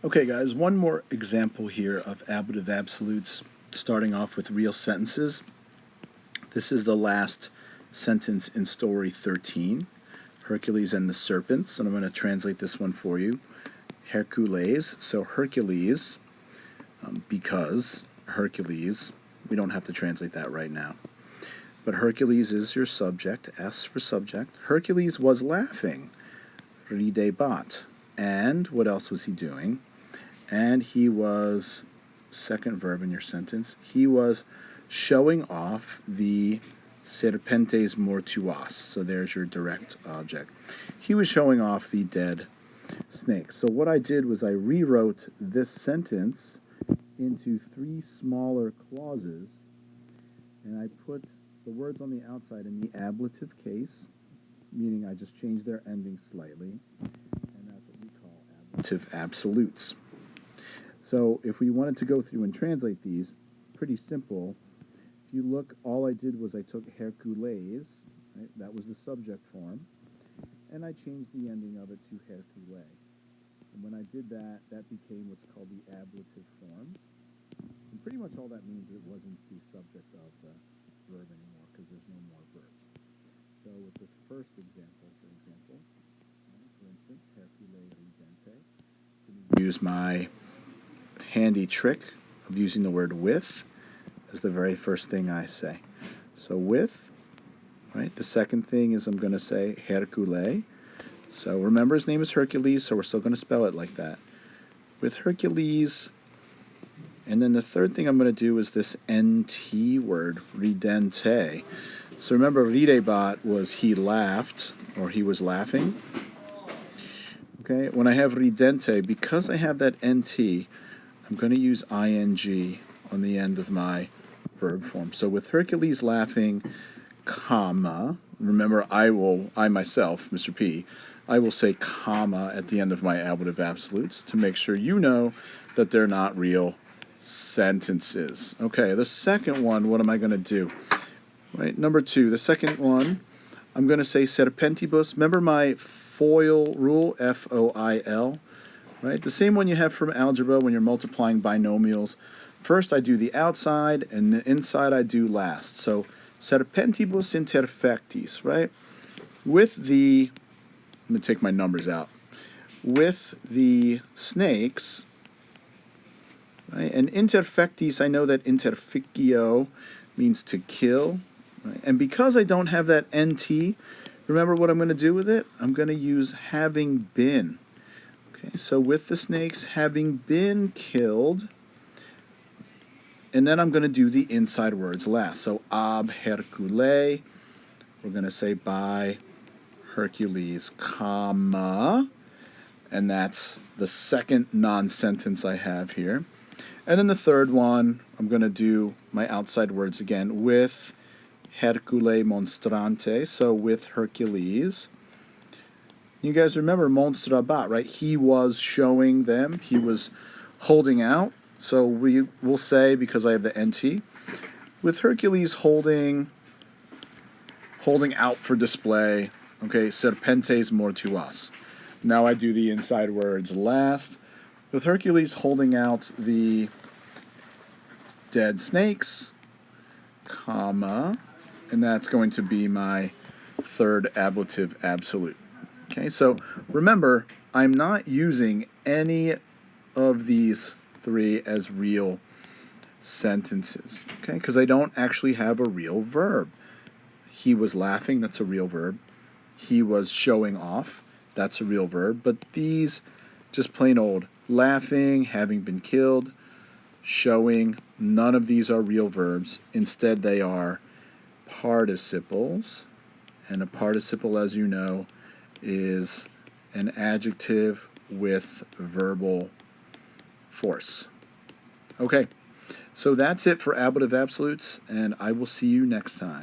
Okay, guys, one more example here of ablative absolutes, starting off with real sentences. This is the last sentence in story 13, Hercules and the Serpents, and I'm going to translate this one for you. Hercules, so Hercules, because Hercules, we don't have to translate that right now. But Hercules is your subject, S for subject. Hercules was laughing, ridebat. And what else was he doing? And he was, second verb in your sentence, he was showing off the serpentes mortuas. So there's your direct object. He was showing off the dead snake. So what I did was I rewrote this sentence into three smaller clauses, and I put the words on the outside in the ablative case, meaning I just changed their ending slightly, and that's what we call ablative absolutes. So if we wanted to go through and translate these, pretty simple. If you look, all I did was I took Hercules, right, that was the subject form, and I changed the ending of it to Hercule. And when I did that, that became what's called the ablative form. And pretty much all that means it wasn't the subject of the verb anymore because there's no more verbs. So with this first example, for instance, Hercule ridente, I'm going to use my handy trick of using the word with as the very first thing I say. So with, right? The second thing is I'm going to say Hercule. So remember his name is Hercules, so we're still going to spell it like that. With Hercules. And then the third thing I'm going to do is this NT word, ridente. So remember, ridebat was he laughed, or he was laughing. Okay, when I have ridente, because I have that NT, I'm going to use ing on the end of my verb form. So with Hercules laughing, comma, remember I myself, Mr. P, I will say comma at the end of my ablative absolutes to make sure you know that they're not real sentences. Okay, the second one, what am I going to do? Right, number two, the second one, I'm going to say serpentibus. Remember my FOIL rule, F-O-I-L? Right, the same one you have from algebra when you're multiplying binomials. First I do the outside, and the inside I do last. So serpentibus interfectis, right? With the, I'm going to take my numbers out. With the snakes, right? And interfectis, I know that interficio means to kill. Right? And because I don't have that NT, remember what I'm going to do with it? I'm going to use having been. Okay, so with the snakes having been killed, and then I'm going to do the inside words last. So ab Hercule, we're going to say by Hercules, comma, and that's the second non-sentence I have here. And then the third one, I'm going to do my outside words again with Hercule monstrante, so with Hercules. You guys remember monstrabat, right? He was showing them, he was holding out. So we will say, because I have the NT, with Hercules holding out for display, okay, serpentes mortuas. Now I do the inside words last. With Hercules holding out the dead snakes, comma, and that's going to be my third ablative absolute. Okay, so remember, I'm not using any of these three as real sentences, okay, because I don't actually have a real verb. He was laughing, that's a real verb. He was showing off, that's a real verb. But these, just plain old, laughing, having been killed, showing, none of these are real verbs. Instead, they are participles. And a participle, as you know, is an adjective with verbal force. Okay, so that's it for ablative absolutes, and I will see you next time.